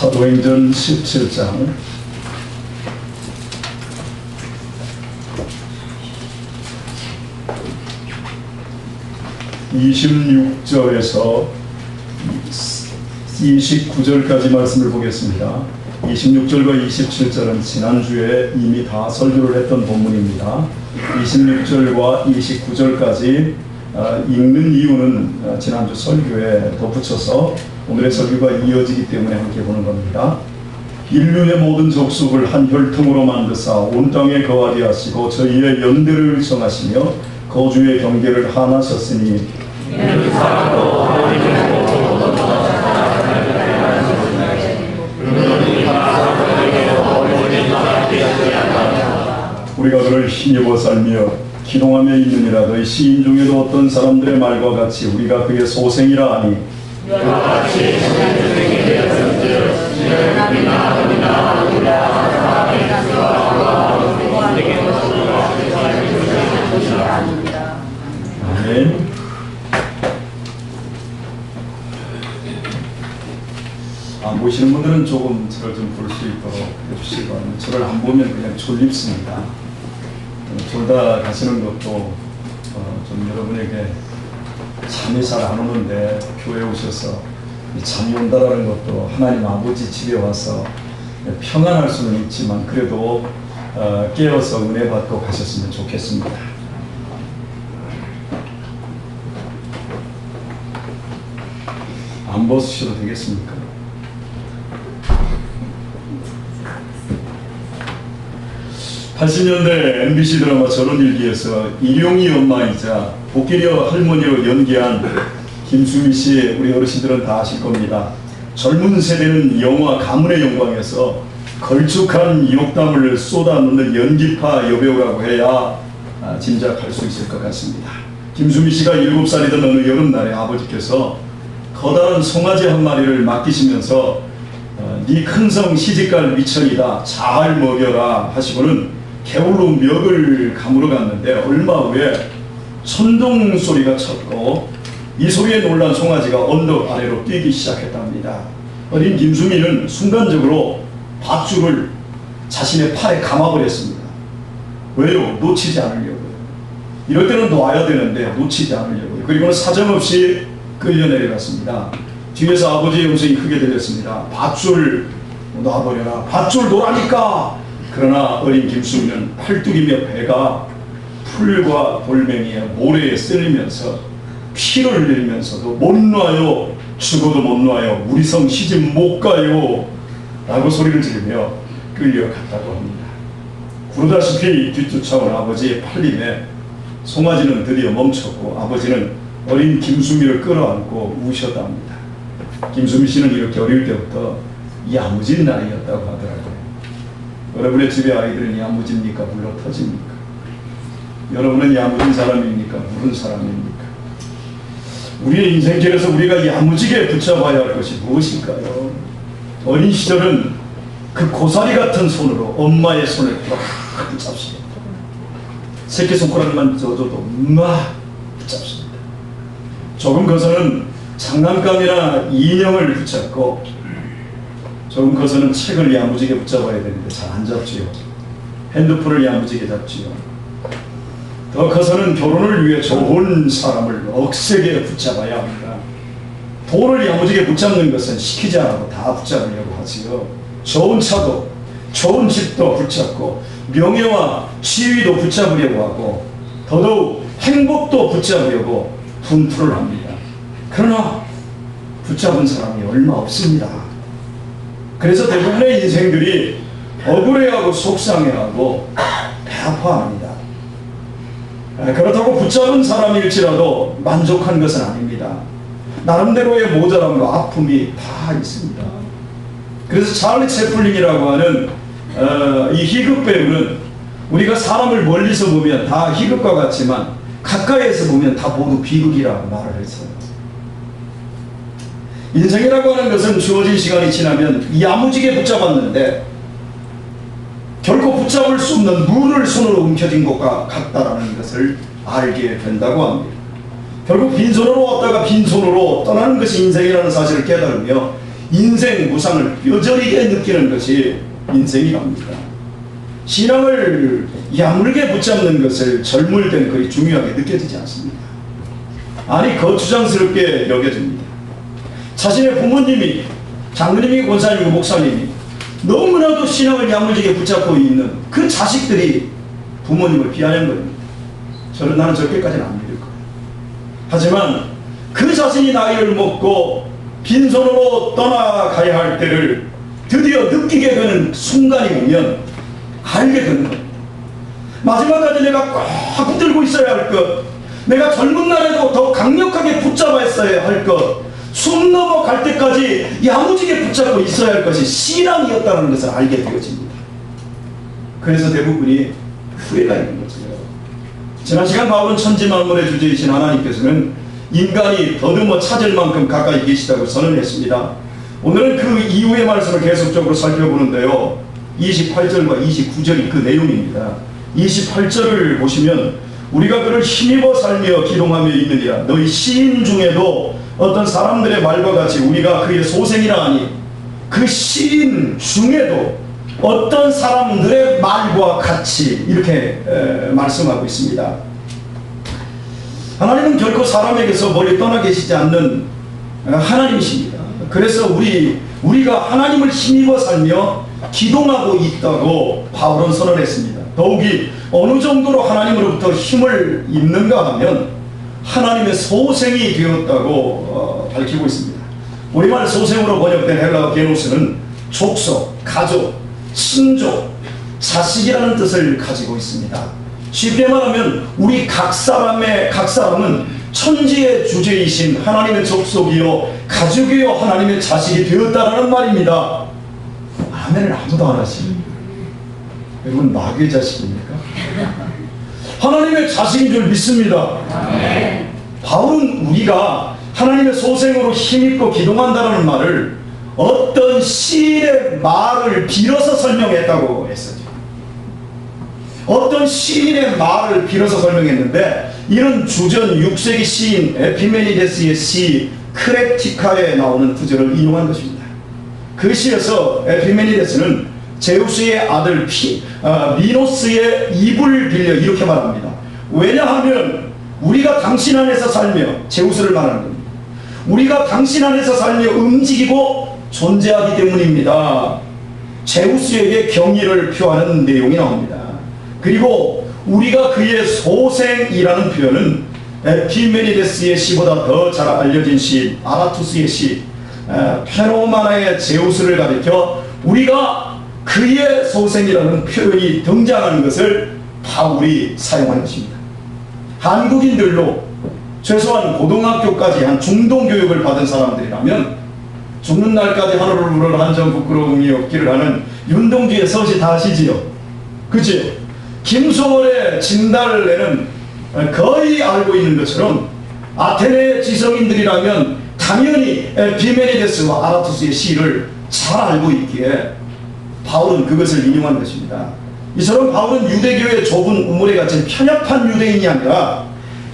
사도행전 17장 26절에서 29절까지 말씀을 보겠습니다. 26절과 27절은 지난주에 이미 다 설교를 했던 본문입니다. 26절과 29절까지 읽는 이유는 지난주 설교에 덧붙여서 오늘의 설교가 이어지기 때문에 함께 보는 겁니다. 인류의 모든 족속을 한 혈통으로 만드사 온 땅에 거하게 하시고 저희의 연대를 정하시며 거주의 경계를 하나셨으니 우리가 그를 힘입어 살며 기동함에 있느니라. 너희 시인 중에도 어떤 사람들의 말과 같이 우리가 그의 소생이라 하니 아멘. 보시는 분들은 조금 저를 좀 볼 수 있도록 해주시기 바랍니다. 저를 안 보면 그냥 졸립습니다. 졸다 가시는 것도 좀 여러분에게 잠이 잘 안 오는데 교회에 오셔서 잠이 온다라는 것도 하나님 아버지 집에 와서 평안할 수는 있지만 그래도 깨어서 은혜 받고 가셨으면 좋겠습니다. 안 벗으셔도 되겠습니까? (80년대) MBC 드라마 전원일기에서 일용이 엄마이자 복귀녀 할머니로 연기한 김수미 씨, 우리 어르신들은 다 아실 겁니다. 젊은 세대는 영화 가문의 영광에서 걸쭉한 욕담을 쏟아놓는 연기파 여배우라고 해야 짐작할 수 있을 것 같습니다. 김수미 씨가 7살이던 어느 여름날에 아버지께서 커다란 송아지 한 마리를 맡기시면서 네 큰성 시집갈 미천이다, 잘 먹여라 하시고는 개울로 멱을 감으러 갔는데 얼마 후에 천둥 소리가 쳤고 이 소리에 놀란 송아지가 언덕 아래로 뛰기 시작했답니다. 어린 김수미는 순간적으로 밧줄을 자신의 팔에 감아버렸습니다. 왜요? 놓치지 않으려고요. 이럴 때는 놔야 되는데 놓치지 않으려고요. 그리고는 사정없이 끌려내려갔습니다. 뒤에서 아버지의 음성이 크게 들렸습니다. 밧줄 놔버려라. 밧줄 놓으라니까. 그러나 어린 김수미는 팔뚝이며 배가 풀과 돌멩이에 모래에 쓸리면서 피를 흘리면서도 못 놔요. 죽어도 못 놔요. 우리 성 시집 못 가요. 라고 소리를 지르며 끌려갔다고 합니다. 구르다시피 뒤쫓아온 아버지의 팔림에 송아지는 드디어 멈췄고 아버지는 어린 김수미를 끌어안고 우셨다 합니다. 김수미 씨는 이렇게 어릴 때부터 야무진 나이였다고 하더라고요. 여러분의 집에 아이들은 야무집니까? 물러 터집니까? 여러분은 야무진 사람입니까? 무른 사람입니까? 우리의 인생길에서 우리가 야무지게 붙잡아야 할 것이 무엇일까요? 어린 시절은 그 고사리 같은 손으로 엄마의 손을 막 붙잡습니다. 새끼손가락만 져줘도 막 붙잡습니다. 조금 커서는 장난감이나 인형을 붙잡고 조금 커서는 책을 야무지게 붙잡아야 되는데 잘 안 잡지요. 핸드폰을 야무지게 잡지요. 더 커서는 결혼을 위해 좋은 사람을 억세게 붙잡아야 합니다. 돈을 야무지게 붙잡는 것은 시키지 않아도 다 붙잡으려고 하지요. 좋은 차도 좋은 집도 붙잡고 명예와 지위도 붙잡으려고 하고 더더욱 행복도 붙잡으려고 분투를 합니다. 그러나 붙잡은 사람이 얼마 없습니다. 그래서 대부분의 인생들이 억울해하고 속상해하고 배아파합니다. 그렇다고 붙잡은 사람일지라도 만족한 것은 아닙니다. 나름대로의 모자람과 아픔이 다 있습니다. 그래서 찰리 채플린이라고 하는 이 희극 배우는 우리가 사람을 멀리서 보면 다 희극과 같지만 가까이에서 보면 다 모두 비극이라고 말을 했어요. 인생이라고 하는 것은 주어진 시간이 지나면 야무지게 붙잡았는데 결코 붙잡을 수 없는 물을 손으로 움켜쥔 것과 같다라는 것을 알게 된다고 합니다. 결국 빈손으로 왔다가 빈손으로 떠나는 것이 인생이라는 사실을 깨달으며 인생 무상을 뼈저리게 느끼는 것이 인생이랍니다. 신앙을 야물게 붙잡는 것을 젊을 때는 그리 중요하게 느껴지지 않습니다. 아니 거추장스럽게 여겨집니다. 자신의 부모님이, 장로님이, 권사님이, 목사님이 너무나도 신앙을 야물지게 붙잡고 있는 그 자식들이 부모님을 비하는 겁니다. 나는 저렇게까지는 안 믿을 거예요. 하지만 그 자신이 나이를 먹고 빈손으로 떠나가야 할 때를 드디어 느끼게 되는 순간이 오면 알게 되는 겁니다. 마지막까지 내가 꽉 붙들고 있어야 할 것, 내가 젊은 날에도 더 강력하게 붙잡아 있어야 할 것, 숨 넘어갈 때까지 야무지게 붙잡고 있어야 할 것이 신앙이었다는 것을 알게 되어집니다. 그래서 대부분이 후회가 있는 거죠. 지난 시간 바울은 천지만물의 주제이신 하나님께서는 인간이 더듬어 찾을 만큼 가까이 계시다고 선언했습니다. 오늘은 그 이후의 말씀을 계속적으로 살펴보는데요. 28절과 29절이 그 내용입니다. 28절을 보시면 우리가 그를 힘입어 살며 기동하며 있느니라. 너희 시인 중에도 어떤 사람들의 말과 같이 우리가 그의 소생이라 하니, 그 시인 중에도 어떤 사람들의 말과 같이 이렇게 말씀하고 있습니다. 하나님은 결코 사람에게서 멀리 떠나 계시지 않는 하나님이십니다. 그래서 우리가 하나님을 힘입어 살며 기동하고 있다고 바울은 선언했습니다. 더욱이 어느 정도로 하나님으로부터 힘을 입는가 하면 하나님의 소생이 되었다고 밝히고 있습니다. 우리말 소생으로 번역된 헬라어 게노스는 족속, 가족, 친족, 자식이라는 뜻을 가지고 있습니다. 쉽게 말하면 우리 각 사람은 천지의 주제이신 하나님의 족속이요 가족이요 하나님의 자식이 되었다라는 말입니다. 아멘을 아무도 안 하시네. 여러분 마귀의 자식입니까? 하나님의 자식인 줄 믿습니다. 바울은 우리가 하나님의 소생으로 힘입고 기동한다는 말을 어떤 시인의 말을 빌어서 설명했다고 했어요. 어떤 시인의 말을 빌어서 설명했는데, 이는 주전 6세기 시인 에피메니데스의 시 크레티카에 나오는 구절을 인용한 것입니다. 그 시에서 에피메니데스는 제우스의 아들 미노스의 입을 빌려 이렇게 말합니다. 왜냐하면 우리가 당신 안에서 살며, 제우스를 말하는 겁니다. 우리가 당신 안에서 살며 움직이고 존재하기 때문입니다. 제우스에게 경의를 표하는 내용이 나옵니다. 그리고 우리가 그의 소생이라는 표현은 에피메니데스의 시보다 더 잘 알려진 시 아라투스의 시 페노마나의 제우스를 가리켜 우리가 그의 소생이라는 표현이 등장하는 것을 바울이 사용한 것입니다. 한국인들로 최소한 고등학교까지 한 중동교육을 받은 사람들이라면 죽는 날까지 하늘을 우러러 한 점 부끄러움이 없기를 하는 윤동주의 서시 다 아시지요? 그치? 김소월의 진달래는 거의 알고 있는 것처럼 아테네 지성인들이라면 당연히 에피메니데스와 아라투스의 시를 잘 알고 있기에 바울은 그것을 인용한 것입니다. 이처럼 바울은 유대교의 좁은 우물에 갇힌 편협한 유대인이 아니라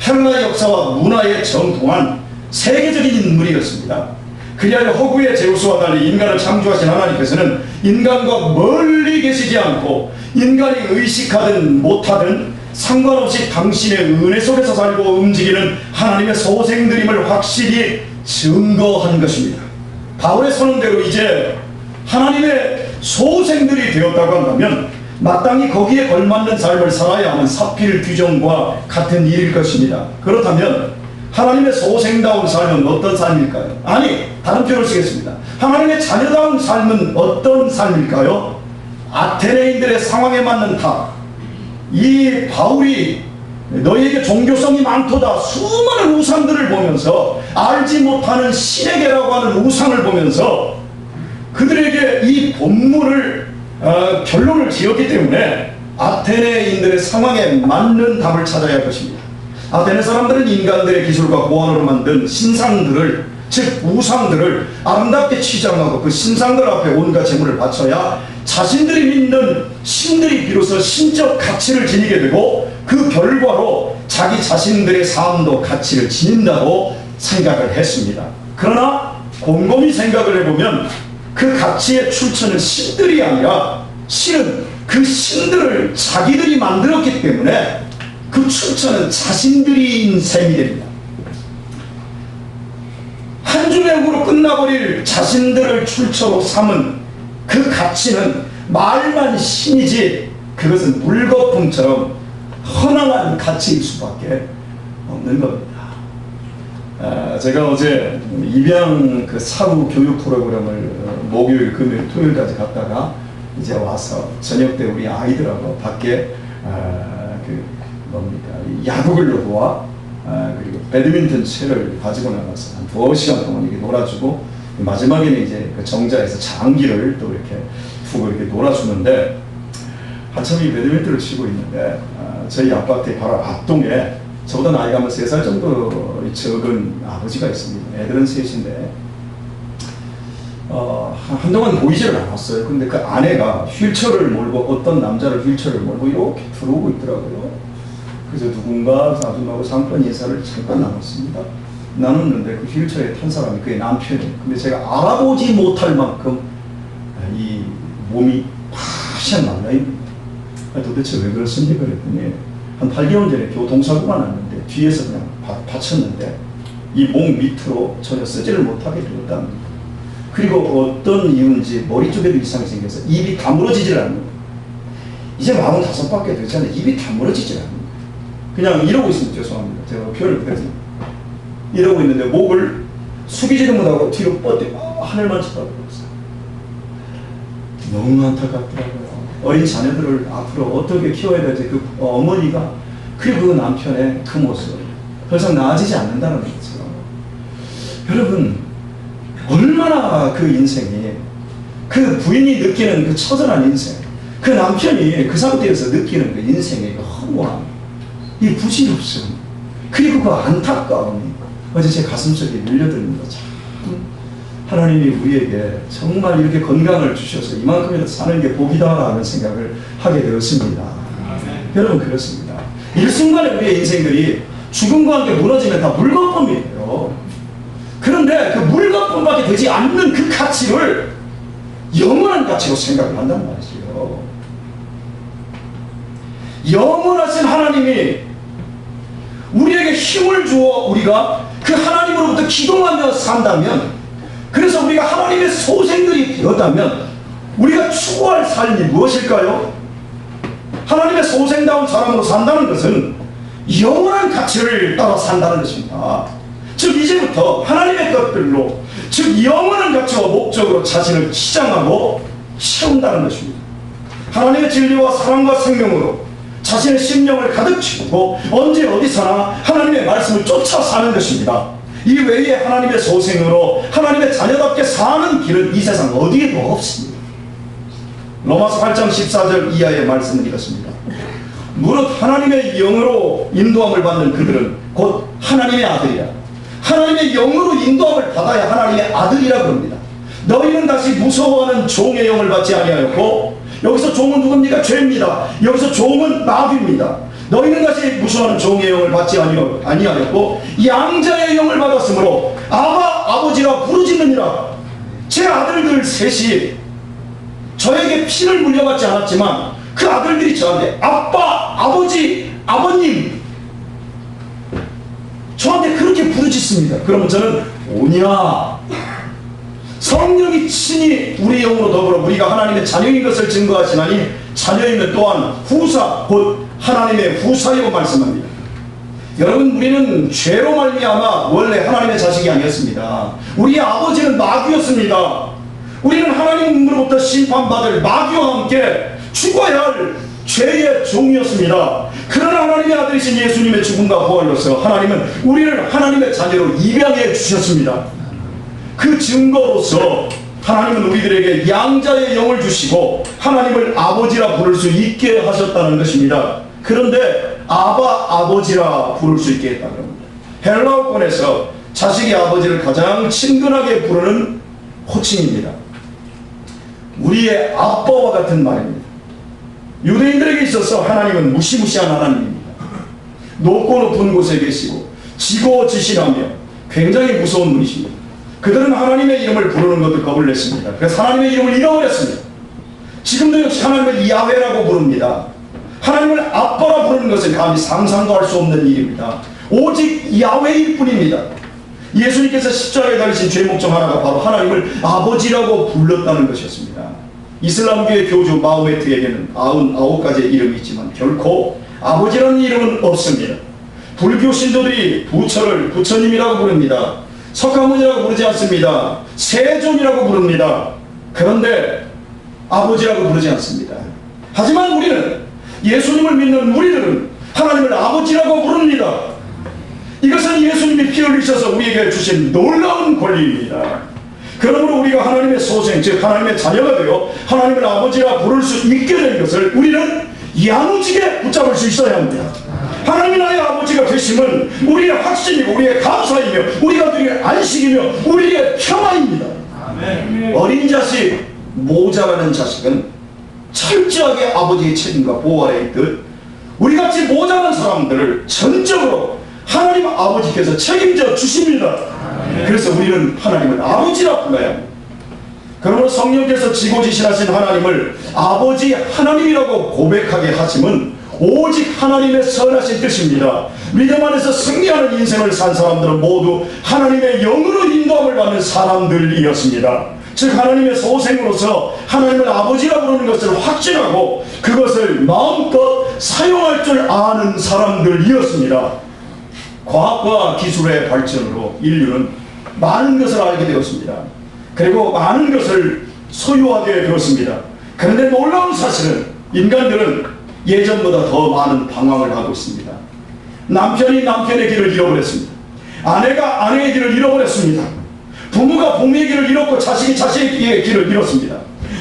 헬라 역사와 문화에 정통한 세계적인 인물이었습니다. 그리하여 허구의 제우스와 달리 인간을 창조하신 하나님께서는 인간과 멀리 계시지 않고 인간이 의식하든 못하든 상관없이 당신의 은혜 속에서 살고 움직이는 하나님의 소생들임을 확실히 증거한 것입니다. 바울의 선언대로 이제 하나님의 소생들이 되었다고 한다면 마땅히 거기에 걸맞는 삶을 살아야 하는 사필 규정과 같은 일일 것입니다. 그렇다면 하나님의 소생다운 삶은 어떤 삶일까요? 아니, 다른 표현을 쓰겠습니다. 하나님의 자녀다운 삶은 어떤 삶일까요? 아테네인들의 상황에 맞는 답. 이 바울이 너희에게 종교성이 많도다 수많은 우상들을 보면서 알지 못하는 신에게라고 하는 우상을 보면서 그들에게 이 본문을 결론을 지었기 때문에 아테네인들의 상황에 맞는 답을 찾아야 할 것입니다. 아테네 사람들은 인간들의 기술과 고안으로 만든 신상들을, 즉 우상들을 아름답게 치장하고 그 신상들 앞에 온갖 재물을 바쳐야 자신들이 믿는 신들이 비로소 신적 가치를 지니게 되고 그 결과로 자기 자신들의 삶도 가치를 지닌다고 생각을 했습니다. 그러나 곰곰이 생각을 해보면 그 가치의 출처는 신들이 아니라 실은 그 신들을 자기들이 만들었기 때문에 그 출처는 자신들인 셈이 됩니다. 한 주먹으로 끝나버릴 자신들을 출처로 삼은 그 가치는 말만 신이지 그것은 물거품처럼 허망한 가치일 수밖에 없는 겁니다. 제가 어제 입양 그 사후 교육 프로그램을 목요일, 금요일, 토요일까지 갔다가 이제 와서 저녁 때 우리 아이들하고 밖에 야구글러브와 그리고 배드민턴 채를 가지고 나가서 한 2시간 동안 이렇게 놀아주고 마지막에는 이제 그 정자에서 장기를 또 이렇게 푹 이렇게 놀아주는데 한참 이 배드민턴을 치고 있는데 저희 아파트 바로 앞동에 저보다 나이가 한 3살 정도 적은 아버지가 있습니다. 애들은 셋인데 한동안 보이지를 않았어요. 근데 그 아내가 휠체어를 몰고 어떤 남자를 휠체어를 몰고 이렇게 들어오고 있더라고요. 그래서 누군가 아줌마하고 잠깐 인사를 잠깐 나눴습니다. 나눴는데 그 휠체어에 탄 사람이 그의 남편이에요. 근데 제가 알아보지 못할 만큼 이 몸이 파시한 남자입니다. 도대체 왜 그렇습니까? 그랬더니 한 8개월 전에 교통사고가 났는데 뒤에서 그냥 받쳤는데 이 목 밑으로 전혀 쓰지를 못하게 되었답니다. 그리고 어떤 이유인지 머리 쪽에도 이상이 생겨서 입이 다물어지질 않는 거예요. 이제 45밖에 되지 않아요. 입이 다물어지질 않는 거예요. 그냥 이러고 있습니다. 죄송합니다. 제가 표현을 못했습니다. 이러고 있는데 목을 숙이지도 못하고 뒤로 뻗대고 하늘만 쳐다보고 있어요. 너무 안타깝더라고요. 어린 자녀들을 앞으로 어떻게 키워야 될지 그 어머니가 그리고 그 남편의 그 모습 더 이상 나아지지 않는다는 거죠. 여러분 얼마나 그 인생이 그 부인이 느끼는 그 처절한 인생 그 남편이 그 상태에서 느끼는 그 인생의 그 허무함 이 부질없음 그리고 그 안타까움이 어제 제 가슴속에 밀려드는 거죠. 하나님이 우리에게 정말 이렇게 건강을 주셔서 이만큼이라도 사는 게 복이다라는 생각을 하게 되었습니다. 여러분 그렇습니다. 일순간에 우리의 인생들이 죽음과 함께 무너지면 다 물거품이에요. 그런데 그 물거품밖에 되지 않는 그 가치를 영원한 가치로 생각을 한단 말이죠. 영원하신 하나님이 우리에게 힘을 주어 우리가 그 하나님으로부터 기동하며 산다면 그래서 우리가 하나님의 소생들이 되었다면 우리가 추구할 삶이 무엇일까요? 하나님의 소생다운 사람으로 산다는 것은 영원한 가치를 따라 산다는 것입니다. 즉 이제부터 하나님의 것들로 즉 영원한 가치와 목적으로 자신을 치장하고 채운다는 것입니다. 하나님의 진리와 사랑과 생명으로 자신의 심령을 가득 채우고 언제 어디서나 하나님의 말씀을 쫓아 사는 것입니다. 이 외에 하나님의 소생으로 하나님의 자녀답게 사는 길은 이 세상 어디에도 없습니다. 로마서 8장 14절 이하의 말씀은 이렇습니다. 무릇 하나님의 영으로 인도함을 받는 그들은 곧 하나님의 아들이라. 하나님의 영으로 인도함을 받아야 하나님의 아들이라 그럽니다. 너희는 다시 무서워하는 종의 영을 받지 아니하였고 여기서 종은 누굽니까? 죄입니다. 여기서 종은 마귀입니다. 너희는 다시 무서워하는 종의 영을 받지 아니하였고 양자의 영을 받았으므로 아바 아버지라 부르짖느니라. 제 아들들 셋이 저에게 피를 물려받지 않았지만 그 아들들이 저한테 아빠, 아버지, 아버님 저한테 그렇게 부르짖습니다. 그러면 저는 오냐 성령이 친히 우리 영으로 더불어 우리가 하나님의 자녀인 것을 증거하시나니 자녀이면 또한 후사 곧 하나님의 후사이라고 말씀합니다. 여러분 우리는 죄로 말미암아 원래 하나님의 자식이 아니었습니다. 우리의 아버지는 마귀였습니다. 우리는 하나님으로부터 심판받을 마귀와 함께 죽어야 할 죄의 종이었습니다. 그러나 하나님의 아들이신 예수님의 죽음과 부활로서 하나님은 우리를 하나님의 자녀로 입양해 주셨습니다. 그 증거로서 하나님은 우리들에게 양자의 영을 주시고 하나님을 아버지라 부를 수 있게 하셨다는 것입니다. 그런데 아바 아버지라 부를 수 있게 했다는 겁니다. 헬라어권에서 자식의 아버지를 가장 친근하게 부르는 호칭입니다. 우리의 아빠와 같은 말입니다. 유대인들에게 있어서 하나님은 무시무시한 하나님입니다. 높고 높은 곳에 계시고 지고지신하며 굉장히 무서운 분이십니다. 그들은 하나님의 이름을 부르는 것도 겁을 냈습니다. 그래서 하나님의 이름을 잃어버렸습니다. 지금도 역시 하나님을 야훼라고 부릅니다. 하나님을 아빠라 부르는 것은 감히 상상도 할 수 없는 일입니다. 오직 야훼일 뿐입니다. 예수님께서 십자가에 달리신 죄 목적 하나가 바로 하나님을 아버지라고 불렀다는 것이었습니다. 이슬람교의 교주 마호메트에게는 99가지의 이름이 있지만 결코 아버지라는 이름은 없습니다. 불교 신도들이 부처를 부처님이라고 부릅니다. 석가모니라고 부르지 않습니다. 세존이라고 부릅니다. 그런데 아버지라고 부르지 않습니다. 하지만 우리는, 예수님을 믿는 우리들은 하나님을 아버지라고 부릅니다. 이것은 예수님이 피 흘리셔서 우리에게 주신 놀라운 권리입니다. 그러므로 우리가 하나님의 소생, 즉 하나님의 자녀가 되어 하나님을 아버지라 부를 수 있게 된 것을 우리는 야무지게 붙잡을 수 있어야 합니다. 하나님이 나의 아버지가 되심은 우리의 확신이고 우리의 감사이며 우리가 드릴 안식이며 우리의 평화입니다. 아멘. 어린 자식, 모자라는 자식은 철저하게 아버지의 책임과 보호 아래에 있듯 우리같이 모자란 사람들을 전적으로 하나님 아버지께서 책임져 주십니다. 그래서 우리는 하나님을 아버지라 불러야 합니다. 그러므로 성령께서 지고지신하신 하나님을 아버지 하나님이라고 고백하게 하심은 오직 하나님의 선하신 뜻입니다. 믿음 안에서 승리하는 인생을 산 사람들은 모두 하나님의 영으로 인도함을 받는 사람들이었습니다. 즉 하나님의 소생으로서 하나님을 아버지라 부르는 것을 확신하고 그것을 마음껏 사용할 줄 아는 사람들이었습니다. 과학과 기술의 발전으로 인류는 많은 것을 알게 되었습니다. 그리고 많은 것을 소유하게 되었습니다. 그런데 놀라운 사실은 인간들은 예전보다 더 많은 방황을 하고 있습니다. 남편이 남편의 길을 잃어버렸습니다. 아내가 아내의 길을 잃어버렸습니다. 부모가 부모의 길을 잃었고 자식이 자식의 길을 잃었습니다.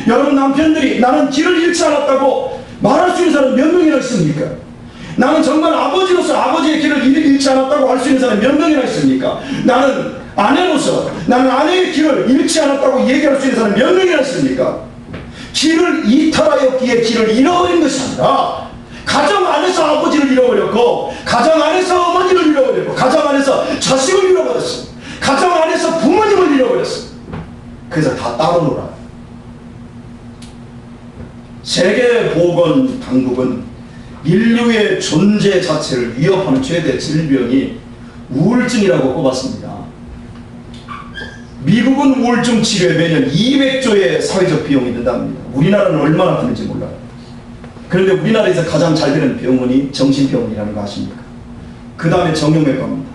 여러분, 남편들이 나는 길을 잃지 않았다고 말할 수 있는 사람 몇 명이나 있습니까? 나는 정말 아버지로서 아버지의 길을 잃지 않았다고 할 수 있는 사람 몇 명이나 있습니까? 나는 아내로서 나는 아내의 길을 잃지 않았다고 얘기할 수 있는 사람 몇 명이나 있습니까? 길을 이탈하였기에 길을 잃어버린 것이 아니라 가정 안에서 아버지를 잃어버렸고 가정 안에서 어머니를 잃어버렸고 가정 안에서 자식을 잃어버렸어. 가정 안에서 부모님을 잃어버렸어. 그래서 다 따로 놀아. 세계보건당국은 인류의 존재 자체를 위협하는 최대 질병이 우울증이라고 꼽았습니다. 미국은 우울증 치료에 매년 200조의 사회적 비용이 든답니다. 우리나라는 얼마나 드는지 몰라요. 그런데 우리나라에서 가장 잘 되는 병원이 정신병원이라는 거 아십니까? 그 다음에 정형외과입니다.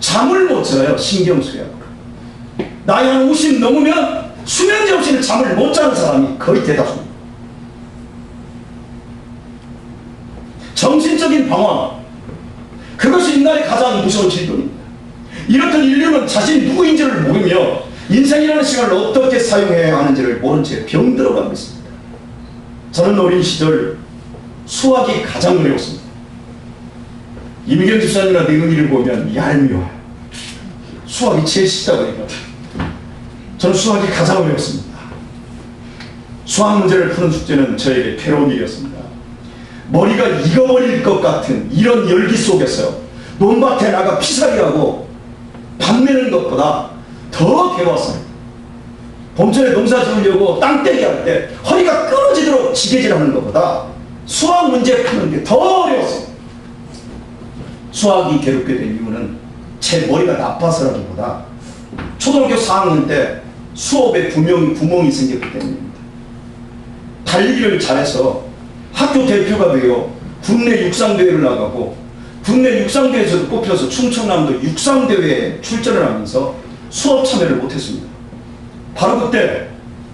잠을 못 자요. 신경쇠약. 나이 한 50 넘으면 수면제 없이는 잠을 못 자는 사람이 거의 대다수입니다. 정신적인 방황, 그것이 인간의 가장 무서운 질병입니다. 이렇듯 인류는 자신이 누구인지를 모르며 인생이라는 시간을 어떻게 사용해야 하는지를 모른 채 병들어가고 있습니다. 저는 어린 시절 수학이 가장 어려웠습니다. 이미경 집사님이나 능은이를 보면 얄미워요. 수학이 제일 시작이거든. 저는 수학이 가장 어려웠습니다. 수학 문제를 푸는 숙제는 저에게 괴로운 일이었습니다. 머리가 익어버릴 것 같은 이런 열기 속에서 논밭에 나가 피살이하고 밥 매는 것보다 더 괴로웠습니다. 봄철에 농사 지으려고 땅떼기 할 때 허리가 끊어지도록 지게질하는 것보다 수학 문제 푸는 게 더 어려웠습니다. 수학이 괴롭게 된 이유는 제 머리가 나빠서라기보다 초등학교 4학년 때 수업에 구멍이 생겼기 때문입니다. 달리기를 잘해서 학교 대표가 되어 국내 육상대회를 나가고 국내 육상대회에서도 뽑혀서 충청남도 육상대회에 출전을 하면서 수업 참여를 못했습니다. 바로 그때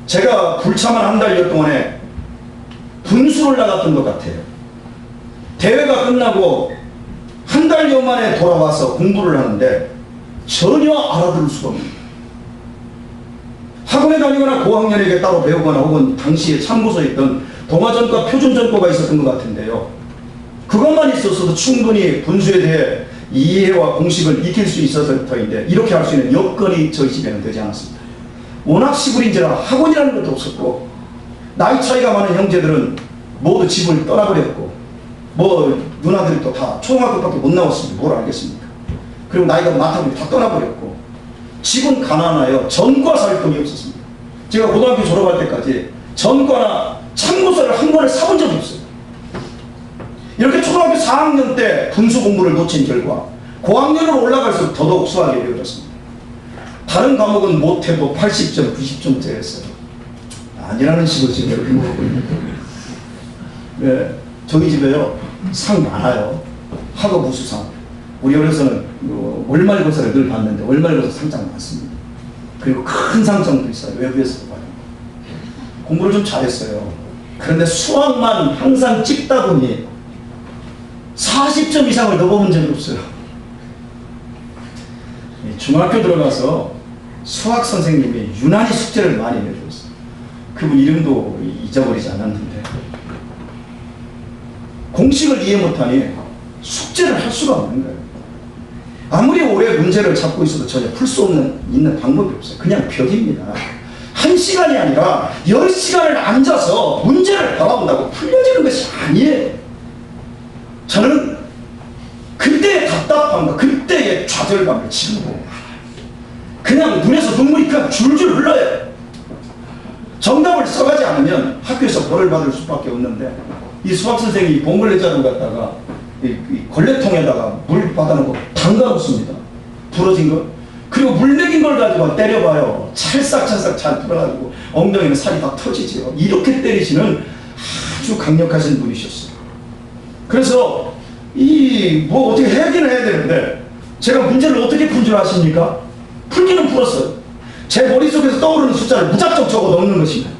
제가 불참한 한 달여 동안에 분수를 나갔던 것 같아요. 대회가 끝나고 한 달여 만에 돌아와서 공부를 하는데 전혀 알아들을 수가 없습니다. 학원에 다니거나 고학년에게 따로 배우거나 혹은 당시에 참고서에 있던 동아전과 표준전과가 있었던 것 같은데요. 그것만 있었어도 충분히 분수에 대해 이해와 공식을 익힐 수 있었을 터인데 이렇게 할 수 있는 여건이 저희 집에는 되지 않았습니다. 워낙 시골인지라 학원이라는 것도 없었고 나이 차이가 많은 형제들은 모두 집을 떠나버렸고 누나들이 또 다 초등학교밖에 못 나왔으니 뭘 알겠습니까? 그리고 나이가 많다고 다 떠나버렸고 집은 가난하여 전과 살 돈이 없었습니다. 제가 고등학교 졸업할 때까지 전과나 참고서를 한 권을 사본 적이 없어요. 이렇게 초등학교 4학년 때 분수 공부를 놓친 결과 고학년으로 올라갈수록 더더욱 수학이 어려워졌습니다. 다른 과목은 못해도 80점, 90점대였어요. 아니라는 식으로 지금 이렇게 먹고 있는 거예요. 네, 저희 집에요 상 많아요. 학업 우수상. 우리 어려서는 월말고사를 늘 봤는데 월말고사 상장 많습니다. 그리고 큰 상장도 있어요. 외부에서도 받은 거. 공부를 좀 잘했어요. 그런데 수학만 항상 찍다 보니 40점 이상을 넣어본 적이 없어요. 중학교 들어가서 수학 선생님이 유난히 숙제를 많이 내줬어요. 그분 이름도 잊어버리지 않았는데 공식을 이해 못하니 숙제를 할 수가 없는 거예요. 아무리 오래 문제를 잡고 있어도 전혀 풀 수 있는 방법이 없어요. 그냥 벽입니다. 1시간이 아니라 10시간을 앉아서 문제를 바라본다고 풀려지는 것이 아니에요. 저는 그때의 답답함과 그때의 좌절감을 지금도 그냥 눈에서 눈물이 그냥 줄줄 흘러요. 정답을 써가지 않으면 학교에서 벌을 받을 수밖에 없는데 이 수학 선생님이 봉골레자루 갖다가 이 걸레통에다가 물 받아놓고 담가놓습니다. 부러진 거. 그리고 물 먹인 걸 가지고 때려봐요. 찰싹찰싹 잘 풀어가지고 엉덩이는 살이 다 터지죠. 이렇게 때리시는 아주 강력하신 분이셨어요. 그래서 뭐 어떻게 해야기는 해야 되는데 제가 문제를 어떻게 푼 줄 아십니까? 풀기는 풀었어요. 제 머릿속에서 떠오르는 숫자를 무작정 적어 넣는 것입니다.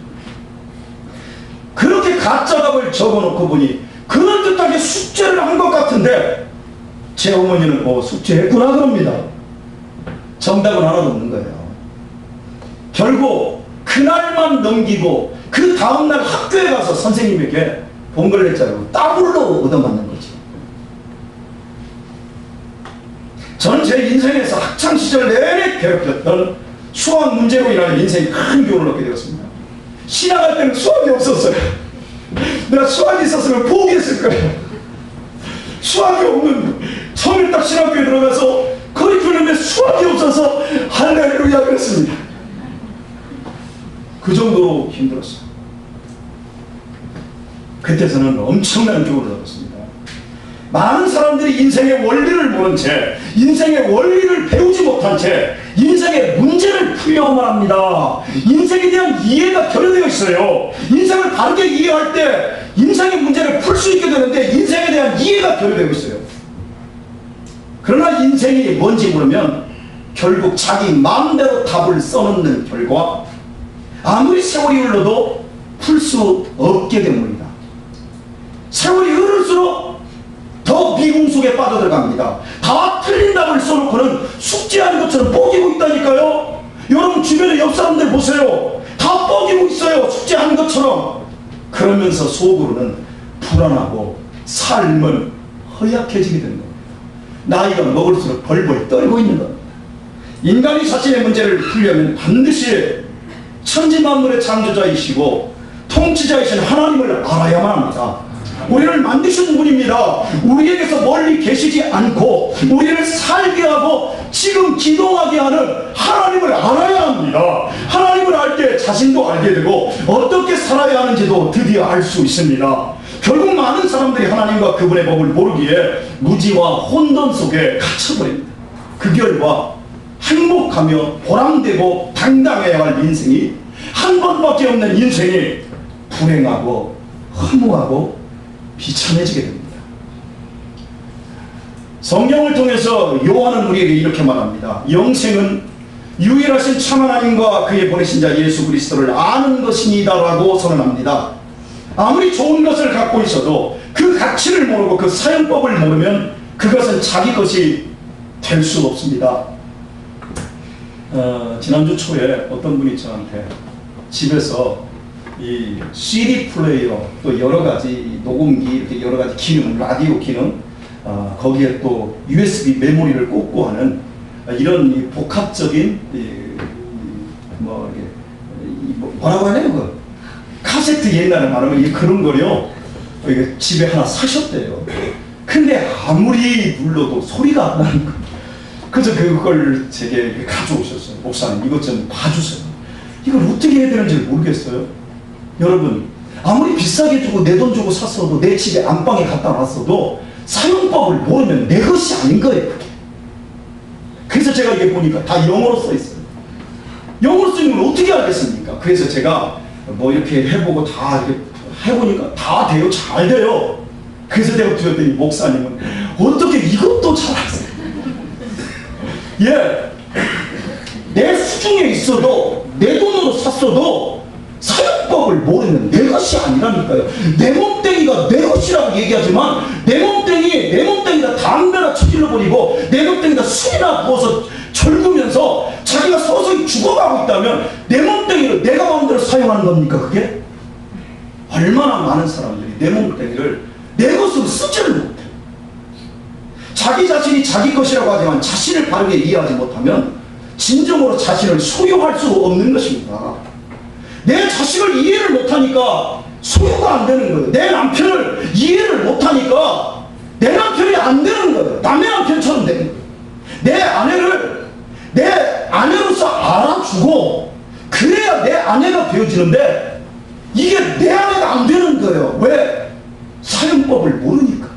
그렇게 가짜답을 적어놓고 보니 그럴듯하게 숙제를 한 것 같은데 제 어머니는 숙제했구나 그럽니다. 정답은 하나도 없는 거예요. 결국 그날만 넘기고 그 다음날 학교에 가서 선생님에게 봉걸레자루 따블로 얻어맞는 거죠. 저는 제 인생에서 학창시절 내내 괴롭혔던 수학 문제로 인한 인생에 큰 교훈을 얻게 되었습니다. 신학할 때는 수학이 없었어요. 내가 수학이 있었으면 포기했을 거예요. 수학이 없는 처음에 딱 신학교에 들어가서 커리큘럼에 수학이 없어서 할렐루야 그랬습니다. 그 정도로 힘들었어요. 그때 저는 엄청난 교훈을 얻었습니다. 많은 사람들이 인생의 원리를 모른 채 인생의 원리를 배우지 못한 채 인생의 문제를 풀려고만 합니다. 인생에 대한 이해가 결여되어 있어요. 인생을 바르게 이해할 때 인생의 문제를 풀 수 있게 되는데 인생에 대한 이해가 결여되어 있어요. 그러나 인생이 뭔지 모르면 결국 자기 마음대로 답을 써놓는 결과 아무리 세월이 흘러도 풀 수 없게 됩니다. 세월이 흐를수록 더 미궁 속에 빠져들어갑니다. 다 틀린 답을 써놓고는 숙제하는 것처럼 뽀기고 있다니까요. 여러분 주변에 옆 사람들 보세요. 다 뽀기고 있어요. 숙제하는 것처럼. 그러면서 속으로는 불안하고 삶은 허약해지게 되는 겁니다. 나이가 먹을수록 벌벌 떨고 있는 겁니다. 인간이 자신의 문제를 풀려면 반드시 천지만물의 창조자이시고 통치자이신 하나님을 알아야만 합니다. 우리를 만드신 분입니다. 우리에게서 멀리 계시지 않고 우리를 살게 하고 지금 기동하게 하는 하나님을 알아야 합니다. 하나님을 알 때 자신도 알게 되고 어떻게 살아야 하는지도 드디어 알 수 있습니다. 결국 많은 사람들이 하나님과 그분의 법을 모르기에 무지와 혼돈 속에 갇혀버립니다. 그 결과 행복하며 보람되고 당당해야 할 인생이 한 번밖에 없는 인생이 불행하고 허무하고 비참해지게 됩니다. 성경을 통해서 요한은 우리에게 이렇게 말합니다. 영생은 유일하신 참 하나님과 그의 보내신 자 예수 그리스도를 아는 것이니다라고 선언합니다. 아무리 좋은 것을 갖고 있어도 그 가치를 모르고 그 사용법을 모르면 그것은 자기 것이 될 수 없습니다. 지난주 초에 어떤 분이 저한테 집에서 이 CD 플레이어 또 여러 가지 녹음기 이렇게 여러 가지 기능, 라디오 기능, 거기에 또 USB 메모리를 꽂고 하는 이런 이 복합적인 뭐라고 하나요? 그 카세트 옛날에 말하면 그런 거요. 이게 집에 하나 사셨대요. 근데 아무리 눌러도 소리가 안 나는 거. 그래서 그걸 제게 가져오셨어요. 목사님, 이것 좀 봐주세요. 이걸 어떻게 해야 되는지 모르겠어요. 여러분, 아무리 비싸게 주고 내 돈 주고 샀어도, 내 집에 안방에 갖다 놨어도 사용법을 모르면 내 것이 아닌 거예요, 그게. 그래서 제가 이게 보니까 다 영어로 써 있어요. 영어로 쓰는 걸 어떻게 알겠습니까? 그래서 제가 뭐 이렇게 해보고 다 이렇게 해보니까 다 돼요. 잘 돼요. 그래서 제가 드렸더니 목사님은 어떻게 이것도 잘 아세요? 예, 내 수중에 있어도 내 돈으로 샀어도 사용법을 모르면 내 것이 아니라니까요. 내 몸뚱이가 내 것이라고 얘기하지만 내 몸뚱이가 담배나 쳐질러 버리고 내 몸뚱이가 술이나 부어서 절구면서 자기가 서서히 죽어가고 있다면 내 몸뚱이를 내가 마음대로 사용하는 겁니까, 그게? 얼마나 많은 사람들이 내 몸뚱이를 내 것으로 쓰지를 못해요. 자기 자신이 자기 것이라고 하지만 자신을 바르게 이해하지 못하면 진정으로 자신을 소유할 수 없는 것입니다. 내 자식을 이해를 못하니까 소유가 안 되는 거예요. 내 남편을 이해를 못하니까 내 남편이 안 되는 거예요. 남의 남편처럼 되는 거예요. 내 아내를 내 아내로서 알아주고 그래야 내 아내가 되어지는데 이게 내 아내가 안 되는 거예요. 왜? 사용법을 모르니까.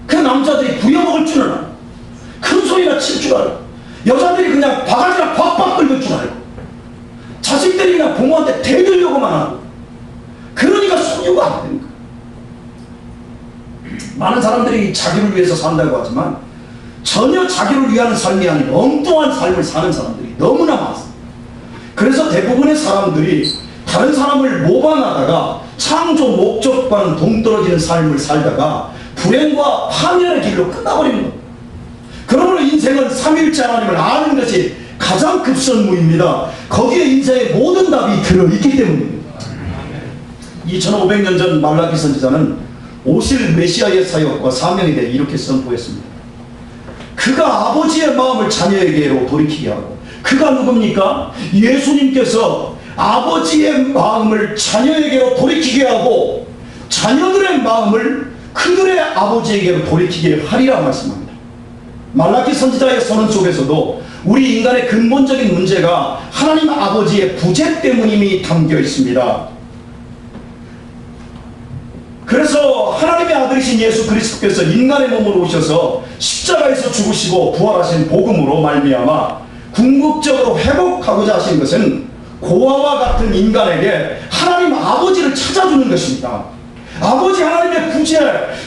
그 남자들이 부려먹을 줄은 알고, 큰 소리나 칠 줄 알고, 여자들이 그냥 바가지랑 팍팍 긁을 줄 알고, 자식들이 그냥 부모한테 대들려고만 하고, 그러니까 소유가 안 되는 거예요. 많은 사람들이 자기를 위해서 산다고 하지만 전혀 자기를 위한 삶이 아닌 엉뚱한 삶을 사는 사람들이 너무나 많습니다. 그래서 대부분의 사람들이 다른 사람을 모방하다가 창조 목적과는 동떨어지는 삶을 살다가 불행과 파멸의 길로 끝나버리는 겁니다. 그러므로 인생은 삼위일체 하나님을 아는 것이 가장 급선무입니다. 거기에 인생의 모든 답이 들어있기 때문입니다. 2500년 전 말라기 선지자는 오실 메시아의 사역과 사명에 대해 이렇게 선포했습니다. 그가 아버지의 마음을 자녀에게로 돌이키게 하고, 그가 누굽니까? 예수님께서 아버지의 마음을 자녀에게로 돌이키게 하고 자녀들의 마음을 그들의 아버지에게로 돌이키게 하리라 말씀합니다. 말라기 선지자의 선언 속에서도 우리 인간의 근본적인 문제가 하나님 아버지의 부재 때문임이 담겨 있습니다. 그래서 하나님의 아들이신 예수 그리스도께서 인간의 몸으로 오셔서 십자가에서 죽으시고 부활하신 복음으로 말미암아 궁극적으로 회복하고자 하신 것은 고아와 같은 인간에게 하나님 아버지를 찾아주는 것입니다. 아버지 하나님의 부재,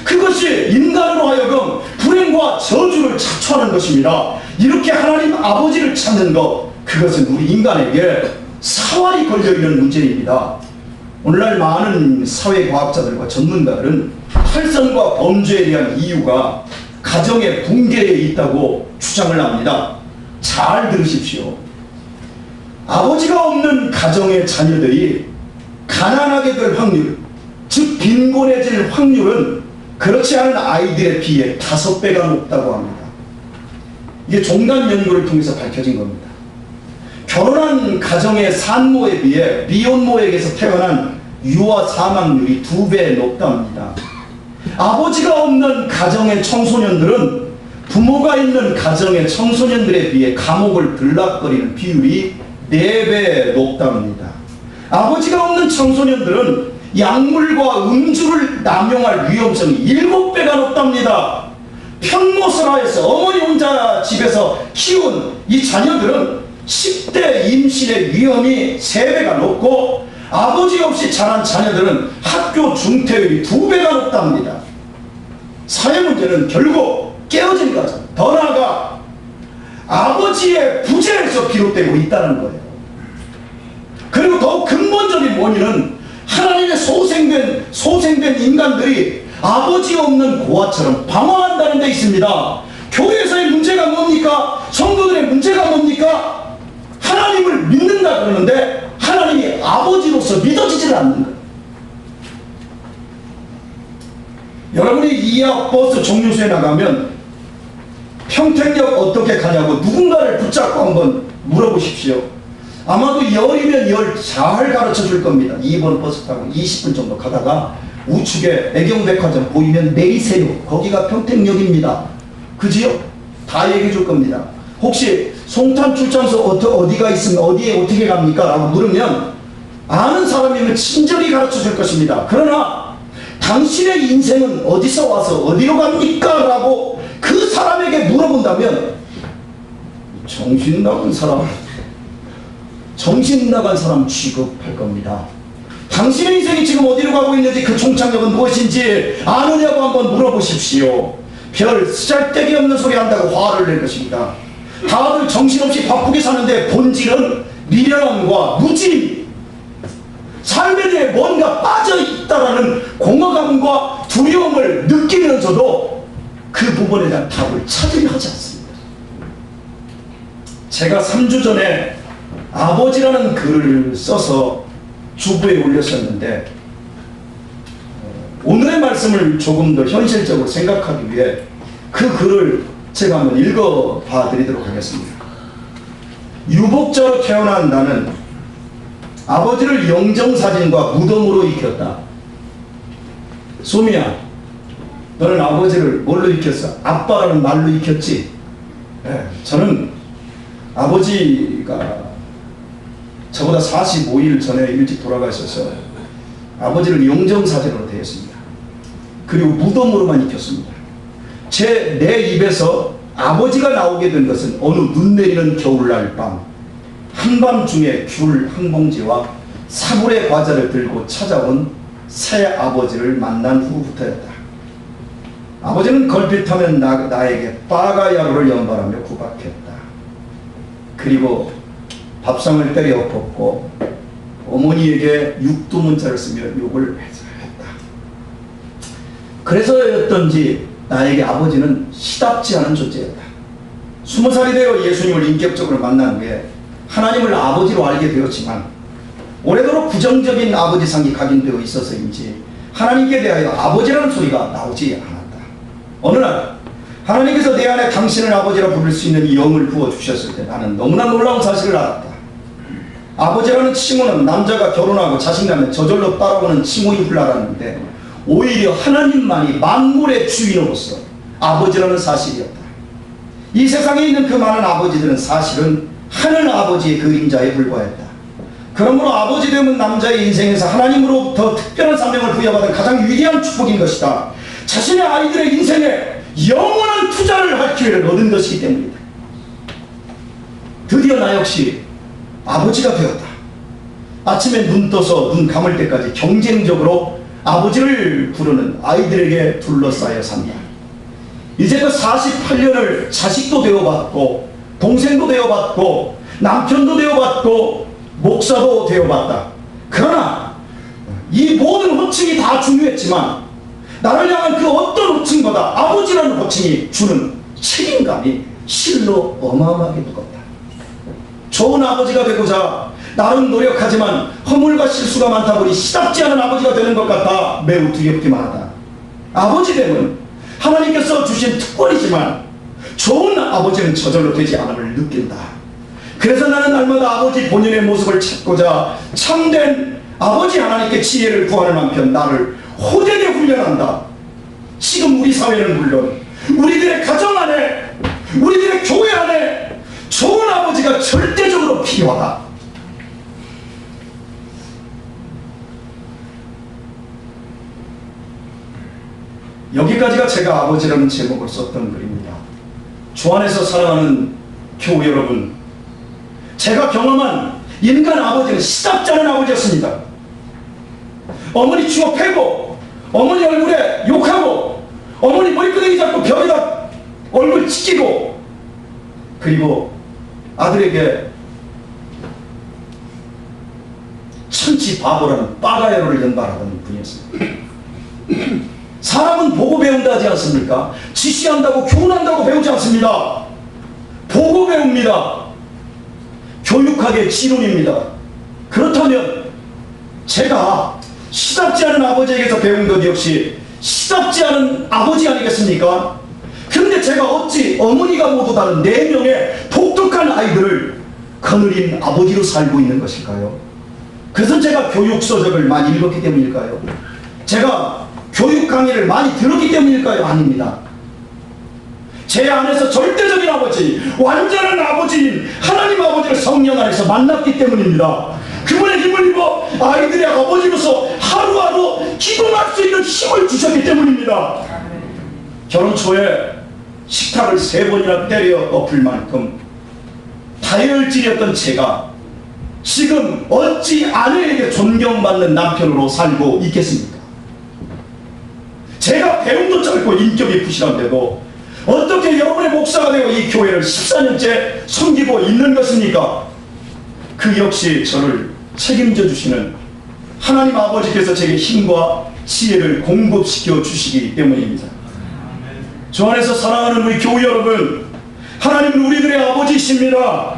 그것이 인간으로 하여금 불행과 저주를 자초하는 것입니다. 이렇게 하나님 아버지를 찾는 것, 그것은 우리 인간에게 사활이 걸려있는 문제입니다. 오늘날 많은 사회과학자들과 전문가들은 탈선과 범죄에 대한 이유가 가정의 붕괴에 있다고 주장을 합니다. 잘 들으십시오. 아버지가 없는 가정의 자녀들이 가난하게 될 확률, 즉 빈곤해질 확률은 그렇지 않은 아이들에 비해 5배가 높다고 합니다. 이게 종단 연구를 통해서 밝혀진 겁니다. 결혼한 가정의 산모에 비해 미혼모에게서 태어난 유아 사망률이 2배 높답니다. 아버지가 없는 가정의 청소년들은 부모가 있는 가정의 청소년들에 비해 감옥을 들락거리는 비율이 4배 높답니다. 아버지가 없는 청소년들은 약물과 음주를 남용할 위험성이 7배가 높답니다. 편모설하에서 어머니 혼자 집에서 키운 이 자녀들은 10대 임신의 위험이 3배가 높고, 아버지 없이 자란 자녀들은 학교 중퇴율이 2배가 높답니다. 사회 문제는 결국 깨어진 거죠. 더 나아가 아버지의 부재에서 비롯되고 있다는 거예요. 그리고 더욱 근본적인 원인은 하나님의 소생된 인간들이 아버지 없는 고아처럼 방황한다는 데 있습니다. 교회에서의 문제가 뭡니까? 성도들의 문제가 뭡니까? 하나님을 믿는다 그러는데 하나님이 아버지로서 믿어지질 않는 거예요. 여러분이 이하 버스 정류소에 나가면 평택역 어떻게 가냐고 누군가를 붙잡고 한번 물어보십시오. 아마도 열이면 열 잘 가르쳐 줄 겁니다. 2번 버스 타고 20분 정도 가다가 우측에 애경백화점 보이면 내리세요. 거기가 평택역입니다. 그지요? 다 얘기해 줄 겁니다. 혹시 송탄 출장소 어디가 있으면 어디에 어떻게 갑니까? 라고 물으면 아는 사람이면 친절히 가르쳐 줄 것입니다. 그러나 당신의 인생은 어디서 와서 어디로 갑니까? 라고 그 사람에게 물어본다면 정신 나간 사람 취급할 겁니다. 당신의 인생이 지금 어디로 가고 있는지 그 종착역은 무엇인지 아느냐고 한번 물어보십시오. 별 쓰잘데기 없는 소리 한다고 화를 낼 것입니다. 다들 정신없이 바쁘게 사는데 본질은 미련함과 무짐, 삶에 대해 뭔가 빠져있다라는 공허감과 두려움을 느끼면서도 그 부분에 대한 답을 찾으려 하지 않습니다. 제가 3주 전에 아버지라는 글을 써서 주부에 올렸었는데 오늘의 말씀을 조금 더 현실적으로 생각하기 위해 그 글을 제가 한번 읽어봐 드리도록 하겠습니다. 유복자로 태어난 나는 아버지를 영정사진과 무덤으로 익혔다. 소미야, 너는 아버지를 뭘로 익혔어? 아빠라는 말로 익혔지? 네, 저는 아버지가 저보다 45일 전에 일찍 돌아가셔서 아버지를 영정사진으로 대했습니다. 그리고 무덤으로만 익혔습니다. 내 입에서 아버지가 나오게 된 것은 어느 눈 내리는 겨울날 밤 한밤중에 귤 한 봉지와 사불의 과자를 들고 찾아온 새 아버지를 만난 후부터였다. 아버지는 걸핏하면 나에게 빠가야로를 연발하며 구박했다. 그리고 밥상을 때려 엎었고 어머니에게 육두문자를 쓰며 욕을 했다. 그래서였던지 나에게 아버지는 시답지 않은 존재였다. 20살이 되어 예수님을 인격적으로 만난 후에 하나님을 아버지로 알게 되었지만 오래도록 부정적인 아버지상이 각인되어 있어서인지 하나님께 대하여 아버지라는 소리가 나오지 않았다. 어느 날 하나님께서 내 안에 당신을 아버지라 부를 수 있는 영을 부어주셨을 때 나는 너무나 놀라운 사실을 알았다. 아버지라는 칭호는 남자가 결혼하고 자식 낳으면 저절로 따라오는 칭호인 줄 알았는데 오히려 하나님만이 만물의 주인으로서 아버지라는 사실이었다. 이 세상에 있는 그 많은 아버지들은 사실은 하늘 아버지의 그림자에 불과했다. 그러므로 아버지 되면 남자의 인생에서 하나님으로부터 특별한 사명을 부여받은 가장 위대한 축복인 것이다. 자신의 아이들의 인생에 영원한 투자를 할 기회를 얻은 것이기 때문이다. 드디어 나 역시 아버지가 되었다. 아침에 눈 떠서 눈 감을 때까지 경쟁적으로 아버지를 부르는 아이들에게 둘러싸여 산다. 이제껏 48년을 자식도 되어봤고 동생도 되어봤고 남편도 되어봤고 목사도 되어봤다. 그러나 이 모든 호칭이 다 중요했지만 나를 향한 그 어떤 호칭보다 아버지라는 호칭이 주는 책임감이 실로 어마어마하게 무겁다. 좋은 아버지가 되고자 나름 노력하지만 허물과 실수가 많다 보니 시답지 않은 아버지가 되는 것 같아 매우 두렵기만 하다. 아버지 되면 하나님께서 주신 특권이지만 좋은 아버지는 저절로 되지 않음을 느낀다. 그래서 나는 날마다 아버지 본연의 모습을 찾고자 참된 아버지 하나님께 지혜를 구하는 한편 나를 호되게 훈련한다. 지금 우리 사회는 물론 우리들의 가정 안에 우리들의 교회 안에 좋은 아버지가 절대적으로 필요하다. 여기까지가 제가 아버지라는 제목을 썼던 글입니다. 주 안에서 사랑하는 교우 여러분, 제가 경험한 인간 아버지는 시답지 않은 아버지였습니다. 어머니 주워 패고 어머니 얼굴에 욕하고 어머니 머리끄댕이 잡고 벽에다 얼굴 찍히고 그리고 아들에게 천치 바보라는 빠가야로를 연발하던 분이었습니다. 사람은 보고 배운다 하지 않습니까? 지시한다고 교훈한다고 배우지 않습니다. 보고 배웁니다. 교육학의 진원입니다. 그렇다면 제가 시답지 않은 아버지에게서 배운 것 역시 시답지 않은 아버지 아니겠습니까? 그런데 제가 어찌 어머니가 모두 다른 4명의 독특한 아이들을 거느린 아버지로 살고 있는 것일까요? 그것은 제가 교육서적을 많이 읽었기 때문일까요? 제가 교육 강의를 많이 들었기 때문일까요? 아닙니다. 제 안에서 절대적인 아버지, 완전한 아버지인 하나님 아버지를 성령 안에서 만났기 때문입니다. 그분의 힘을 입어 아이들의 아버지로서 하루하루 기도할 수 있는 힘을 주셨기 때문입니다. 결혼 초에 식탁을 3번이나 때려 엎을 만큼 다혈질이었던 제가 지금 어찌 아내에게 존경받는 남편으로 살고 있겠습니까? 제가 배움도 짧고 인격이 부실한데도 어떻게 여러분의 목사가 되어 이 교회를 14년째 섬기고 있는 것입니까? 그 역시 저를 책임져 주시는 하나님 아버지께서 제게 힘과 지혜를 공급시켜 주시기 때문입니다. 주 안에서 사랑하는 우리 교회 여러분, 하나님은 우리들의 아버지이십니다.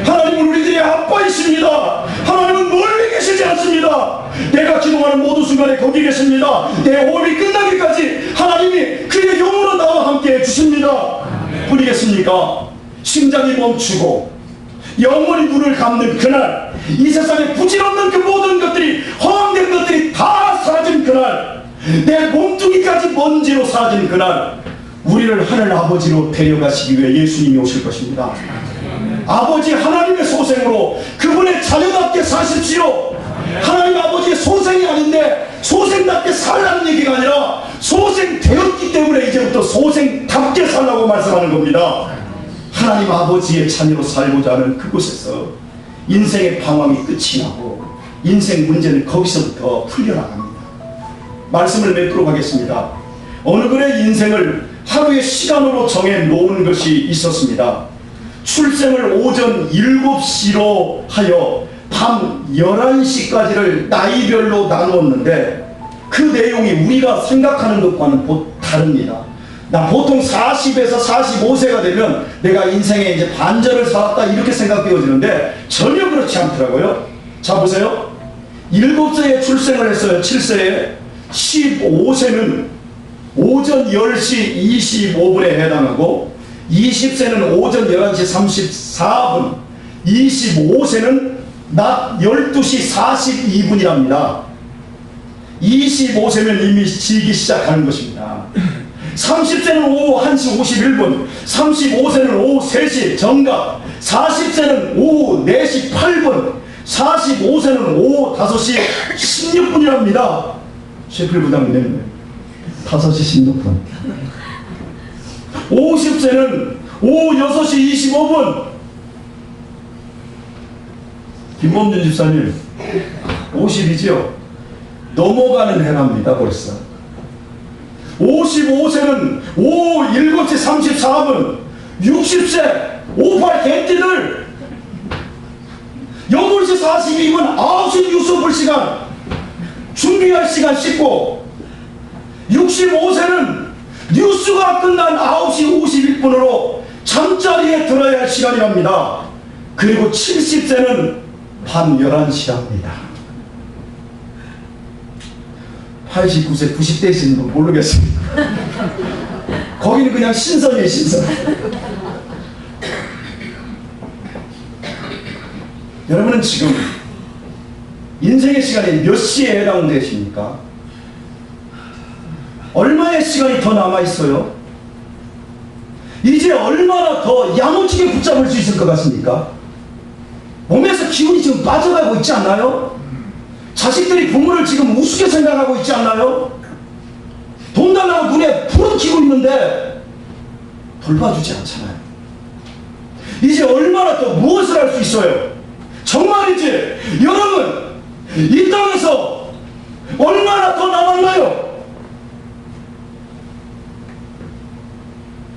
하나님은 우리들의 아빠이십니다. 하나님은 멀리 계시지 않습니다. 내가 기도하는 모든 순간에 거기 계십니다. 내 호흡이 끝나기까지 하나님이 그의 영으로 나와 함께 해주십니다. 뿐이겠습니까? 심장이 멈추고 영원히 눈을 감는 그날, 이 세상에 부질없는 그 모든 것들이, 허황된 것들이 다 사라진 그날, 내 몸뚱이까지 먼지로 사라진 그날, 우리를 하늘 아버지로 데려가시기 위해 예수님이 오실 것입니다. 아버지 하나님의 소생으로 그분의 자녀답게 사십시오. 하나님 아버지의 소생이 아닌데 소생답게 살라는 얘기가 아니라 소생되었기 때문에 이제부터 소생답게 살라고 말씀하는 겁니다. 하나님 아버지의 자녀로 살고자 하는 그곳에서 인생의 방황이 끝이 나고 인생 문제는 거기서부터 풀려나갑니다. 말씀을 맺도록 하겠습니다. 어느 그의 인생을 하루의 시간으로 정해 놓은 것이 있었습니다. 출생을 오전 7시로 하여 밤 11시까지를 나이별로 나누었는데 그 내용이 우리가 생각하는 것과는 다릅니다. 나 보통 40에서 45세가 되면 내가 인생에 이제 반절을 살았다 이렇게 생각되어지는데 전혀 그렇지 않더라고요. 자 보세요. 7세에 출생을 했어요. 7세에 15세는 오전 10시 25분에 해당하고 20세는 오전 11시 34분, 25세는 낮 12시 42분이랍니다. 25세면 이미 지기 시작하는 것입니다. 30세는 오후 1시 51분, 35세는 오후 3시 정각, 40세는 오후 4시 8분, 45세는 오후 5시 16분이랍니다. 셰필 부장님 5시 16분. 50세는 오후 6시 25분. 김범준 집사님 50이지요? 넘어가는 해랍니다 벌써. 55세는 오후 7시 34분. 60세 58 개띠들 8시 42분 9시 뉴스 볼 시간 준비할 시간 씻고 65세는 뉴스가 끝난 9시 51분으로 잠자리에 들어야 할 시간이랍니다. 그리고 70세는 밤 11시랍니다. 89세 90대이신 분 모르겠습니다. 거기는 그냥 신선이에요. 신선. 여러분은 지금 인생의 시간이 몇 시에 해당되십니까? 얼마의 시간이 더 남아있어요? 이제 얼마나 더 야무지게 붙잡을 수 있을 것 같습니까? 몸에서 기운이 지금 빠져가고 있지 않나요? 자식들이 부모를 지금 우습게 생각하고 있지 않나요? 돈 달라고 눈에 푸른 기운 있는데 돌봐주지 않잖아요. 이제 얼마나 더 무엇을 할 수 있어요? 정말이지 여러분 이 땅에서 얼마나 더 남았나요?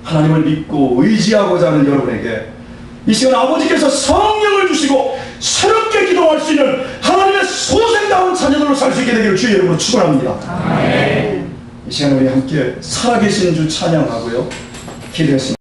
하나님을 믿고 의지하고자 하는 여러분에게 이 시간 아버지께서 성령을 주시고 새롭게 기도할 수 있는 하나님의 소생다운 자녀들로 살 수 있게 되기를 주의 이름으로 축원합니다. 이 시간 우리 함께 살아계신 주 찬양하고요 기도했습니다.